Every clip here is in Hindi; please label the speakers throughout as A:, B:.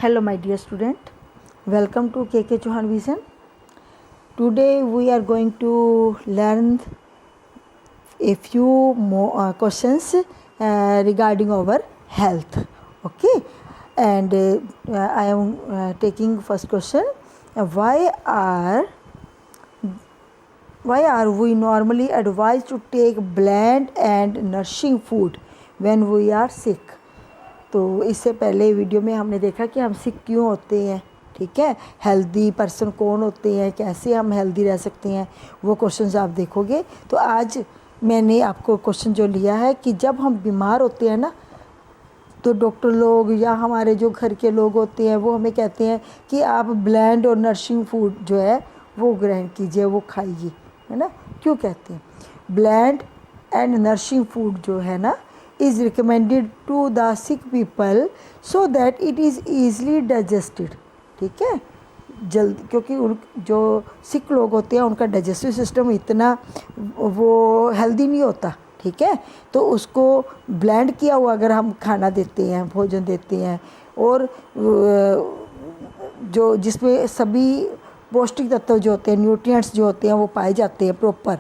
A: Hello my dear student, welcome to KK Chauhan Vision. Today we are going to learn a few more questions regarding our health. Okay, and I am taking first question. Why are we normally advised to take bland and nourishing food when we are sick? तो इससे पहले वीडियो में हमने देखा कि हम सिक क्यों होते हैं, ठीक है, हेल्दी पर्सन कौन होते हैं, कैसे हम हेल्दी रह सकते हैं, वो क्वेश्चंस आप देखोगे। तो आज मैंने आपको क्वेश्चन जो लिया है कि जब हम बीमार होते हैं ना, तो डॉक्टर लोग या हमारे जो घर के लोग होते हैं वो हमें कहते हैं कि आप ब्लैंड और नरिशिंग फूड जो है वो ग्रहण कीजिए, वो खाइए, है ना। क्यों कहते हैं? ब्लैंड एंड नरिशिंग फूड जो है ना is recommended to the sick people so that it is easily digested, ठीक है, जल्द, क्योंकि जो सिक लोग होते हैं उनका डाइजेस्टिव सिस्टम इतना वो हेल्दी नहीं होता, ठीक है। तो उसको ब्लेंड किया हुआ अगर हम खाना देते हैं, भोजन देते हैं, और जो जिसमें सभी पौष्टिक तत्व जो होते हैं, न्यूट्रिएंट्स जो होते हैं वो पाए जाते हैं प्रॉपर,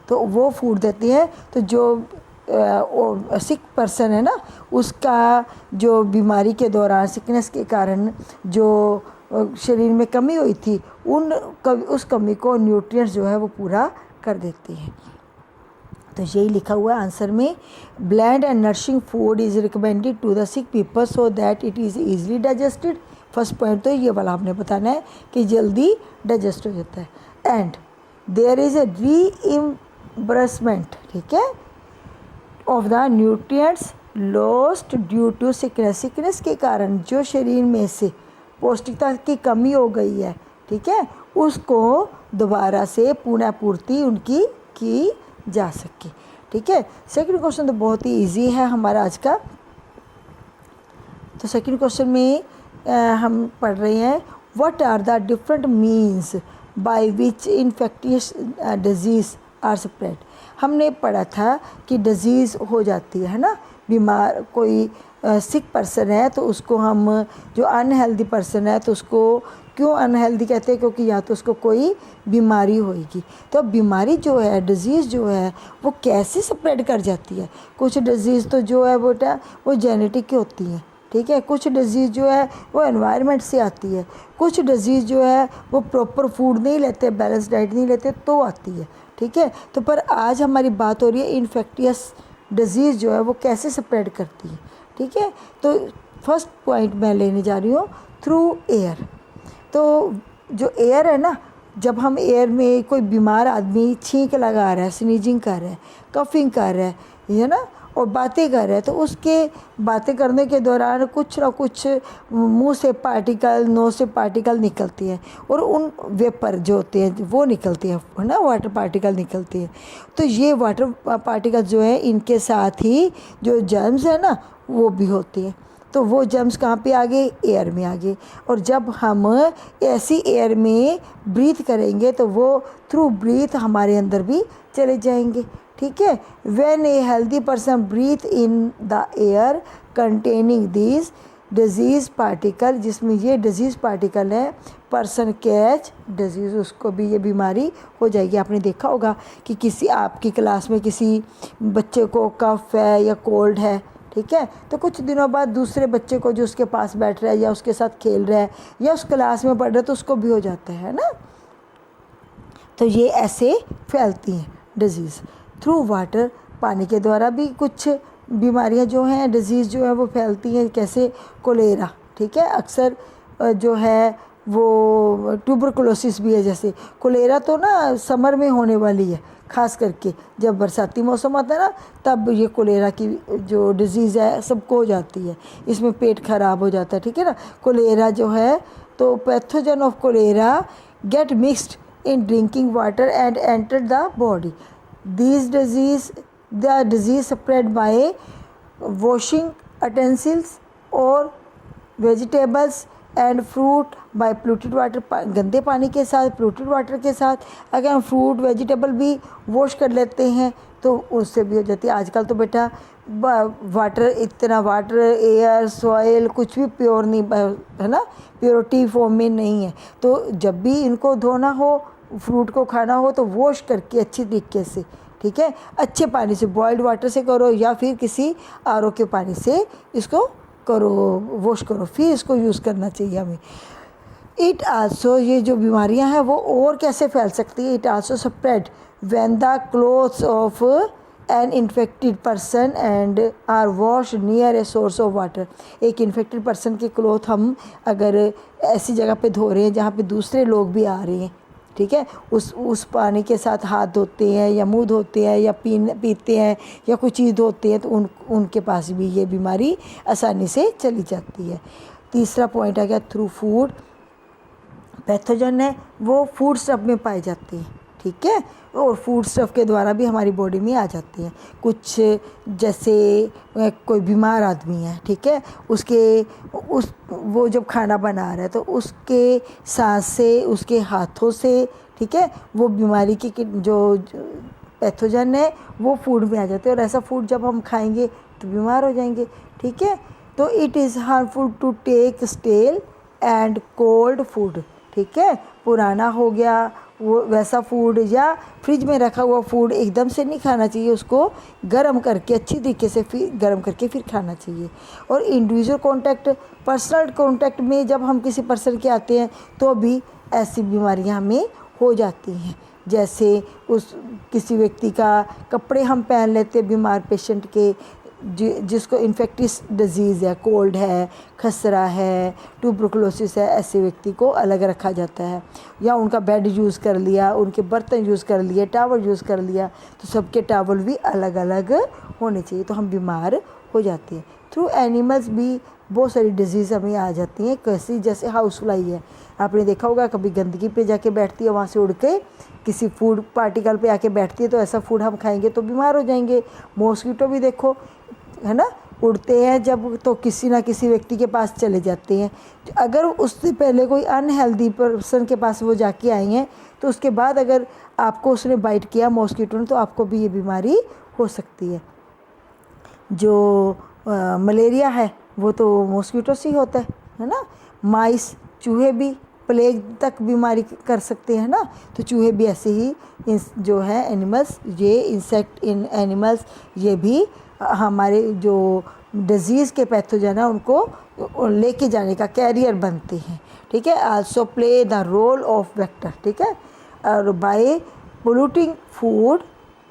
A: तो वो फूड देते हैं। तो जो सिक पर्सन है ना, उसका जो बीमारी के दौरान सिकनेस के कारण जो शरीर में कमी हुई थी उस कमी को न्यूट्रिएंट्स जो है वो पूरा कर देते हैं। तो यही लिखा हुआ है आंसर में, bland and nourishing food is recommended to the sick people so that it is easily digested. First point तो ये वाला आपने बताना है कि जल्दी डाइजेस्ट हो जाता है। And there is a reimbursement, ठीक है, of the nutrients lost due to sickness. Sickness के कारण जो शरीर में से पौष्टिकता की कमी हो गई है, ठीक है, उसको दोबारा से पुनः पूर्ति उनकी की जा सके, ठीक है। सेकंड क्वेश्चन तो बहुत ही इजी है हमारा आज का। तो सेकंड क्वेश्चन में हम पढ़ रहे हैं, what are the different means by which infectious disease are spread. हमने पढ़ा था कि डिज़ीज़ हो जाती है ना, बीमार कोई सिक पर्सन है तो उसको हम, जो अनहेल्दी पर्सन है तो उसको क्यों अनहेल्दी कहते हैं? क्योंकि या तो उसको कोई बीमारी होगी। तो बीमारी जो है, डिज़ीज़ जो है वो कैसे स्प्रेड कर जाती है? कुछ डिज़ीज़ तो जो है बेटा वो जेनेटिक की होती है, ठीक है, कुछ डिज़ीज़ जो है वो एनवायरनमेंट से आती है, कुछ डिज़ीज़ जो है वो प्रॉपर फूड नहीं लेते, बैलेंस डाइट नहीं लेते तो आती है, ठीक है। तो पर आज हमारी बात हो रही है इन्फेक्टियस डिज़ीज़ जो है वो कैसे स्प्रेड करती है, ठीक है। तो फर्स्ट पॉइंट मैं लेने जा रही हूँ, थ्रू एयर। तो जो एयर है ना, जब हम एयर में कोई बीमार आदमी छींक लगा रहा है, स्नीजिंग कर रहा है, कफिंग कर रहा है ना, और बातें कर रहे हैं, तो उसके बातें करने के दौरान कुछ ना कुछ मुंह से पार्टिकल, नोज से पार्टिकल निकलती हैं, और उन वेपर जो होते हैं वो निकलती हैं, है ना, वाटर पार्टिकल निकलती हैं। तो ये वाटर पार्टिकल जो है इनके साथ ही जो जर्म्स है ना वो भी होती हैं। तो वो जर्म्स कहाँ पे आ गए? एयर में आ गए। और जब हम ऐसी एयर में ब्रीथ करेंगे तो वो थ्रू ब्रीथ हमारे अंदर भी चले जाएंगे, ठीक है। When a healthy person breathe in the air containing this disease particle, जिसमें ये डिजीज़ पार्टिकल है, पर्सन कैच डिजीज़, उसको भी ये बीमारी हो जाएगी। आपने देखा होगा कि किसी आपकी क्लास में किसी बच्चे को कफ है या कोल्ड है, ठीक है, तो कुछ दिनों बाद दूसरे बच्चे को जो उसके पास बैठ रहा है या उसके साथ खेल रहा है या उस क्लास में पढ़ रहा है तो उसको भी हो जाता है ना। तो ये ऐसे फैलती हैं डिजीज़ थ्रू वाटर। पानी के द्वारा भी कुछ बीमारियां जो हैं, डिजीज़ जो है वो फैलती हैं। कैसे? कोलेरा, ठीक है, अक्सर जो है वो ट्यूबरकुलोसिस भी है। जैसे कोलेरा तो ना समर में होने वाली है, ख़ास करके जब बरसाती मौसम आता है ना, तब ये कोलेरा की जो डिज़ीज़ है सबको हो जाती है, इसमें पेट ख़राब हो जाता है, ठीक है ना। कोलेरा जो है, तो pathogen of cholera get mixed in drinking water and enter the body. The disease spread by washing utensils or vegetables and fruit by polluted water। गंदे पानी के साथ, polluted water के साथ अगर हम फ्रूट वेजिटेबल भी वॉश कर लेते हैं तो उससे भी हो जाती है। आजकल तो बेटा वाटर, इतना वाटर, एयर, सॉइल कुछ भी प्योर नहीं है ना, प्योरिटी फॉर्म में नहीं है। तो जब भी इनको धोना हो, फ्रूट को खाना हो, तो वॉश करके अच्छी तरीके से, ठीक है, अच्छे पानी से, बॉइल्ड वाटर से करो या फिर किसी आरओ के पानी से इसको करो, वॉश करो, फिर इसको यूज़ करना चाहिए हमें। इट आल्सो, ये जो बीमारियां हैं वो और कैसे फैल सकती है, it also spread when the clothes of an infected person and are wash near a source of water. एक इन्फेक्टेड पर्सन के क्लोथ हम अगर ऐसी जगह पे धो रहे हैं जहाँ पे दूसरे लोग भी आ रहे हैं, ठीक है, उस पानी के साथ हाथ धोते हैं या मुंह धोते हैं या पीते हैं या कोई चीज़ धोते हैं, तो उनके पास भी ये बीमारी आसानी से चली जाती है। तीसरा पॉइंट आ गया थ्रू फूड। पैथोजन है वो फूड स्टफ में पाए जाते हैं, ठीक है, और फूड स्टफ के द्वारा भी हमारी बॉडी में आ जाती हैं। कुछ जैसे कोई बीमार आदमी है, ठीक है, वो जब खाना बना रहा है तो उसके सांस से, उसके हाथों से, ठीक है, वो बीमारी की जो पैथोजन है वो फूड में आ जाते हैं, और ऐसा फूड जब हम खाएंगे तो बीमार हो जाएंगे, ठीक है। तो it is harmful to take stale and cold food, ठीक है, पुराना हो गया वो वैसा फूड या फ्रिज में रखा हुआ फूड एकदम से नहीं खाना चाहिए, उसको गर्म करके अच्छी तरीके से फिर गर्म करके फिर खाना चाहिए। और इंडिविजुअल कांटेक्ट, पर्सनल कांटेक्ट में जब हम किसी पर्सन के आते हैं तो भी ऐसी बीमारियां हमें हो जाती हैं। जैसे किसी व्यक्ति का कपड़े हम पहन लेते हैं बीमार पेशेंट के, जिसको इन्फेक्टिस डिजीज़ है, कोल्ड है, खसरा है, ट्यूबरकुलोसिस है, ऐसे व्यक्ति को अलग रखा जाता है। या उनका बेड यूज़ कर लिया, उनके बर्तन यूज़ कर लिए, टावल यूज़ कर लिया, तो सबके टावल भी अलग अलग होने चाहिए, तो हम बीमार हो जाते हैं। थ्रू एनिमल्स भी बहुत सारी डिजीज़ हमें आ जाती हैं, कैसी, जैसे हाउस फ्लाई है, आपने देखा होगा, कभी गंदगी पे जाके बैठती है, वहाँ से उड़ के किसी फूड पार्टिकल पे आके बैठती है, तो ऐसा फूड हम खाएंगे तो बीमार हो जाएंगे। मॉस्किटो भी देखो, है ना, उड़ते हैं जब तो किसी ना किसी व्यक्ति के पास चले जाते हैं। अगर उससे पहले कोई अनहेल्दी पर्सन के पास वो जाके आई हैं, तो उसके बाद अगर आपको उसने बाइट किया मॉस्किटो ने, तो आपको भी ये बीमारी हो सकती है। जो मलेरिया है वो तो मॉस्किटो से ही होता है ना। माइस, चूहे भी प्लेग तक बीमारी कर सकते हैं ना, तो चूहे भी ऐसे ही जो है एनिमल्स, ये इंसेक्ट इन एनिमल्स, ये भी हमारे जो डिजीज़ के पैथोजन है उनको लेके जाने का कैरियर बनते हैं, ठीक है। Also play the role of vector, ठीक है। और by polluting food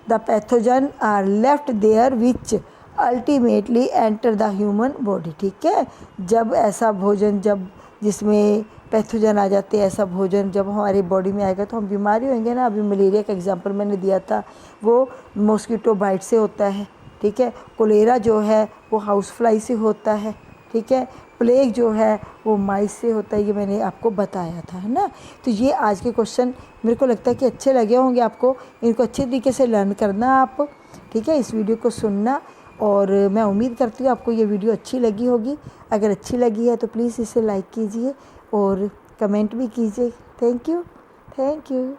A: the pathogen are left there which ultimately enter the human body, ठीक है। जब ऐसा भोजन, जब जिसमें पैथोजन आ जाते हैं, ऐसा भोजन जब हमारी बॉडी में आएगा तो हम बीमारी होंगे ना। अभी मलेरिया का एग्जांपल मैंने दिया था, वो मॉस्किटो बाइट से होता है, ठीक है। कोलेरा जो है वो हाउस फ्लाई से होता है, ठीक है। प्लेग जो है वो माइस से होता है, ये मैंने आपको बताया था, है ना। तो ये आज के क्वेश्चन मेरे को लगता है कि अच्छे लगे होंगे आपको, इनको अच्छे तरीके से लर्न करना आप, ठीक है, इस वीडियो को सुनना। और मैं उम्मीद करती हूँ आपको ये वीडियो अच्छी लगी होगी। अगर अच्छी लगी है तो प्लीज़ इसे लाइक कीजिए और कमेंट भी कीजिए। Thank you.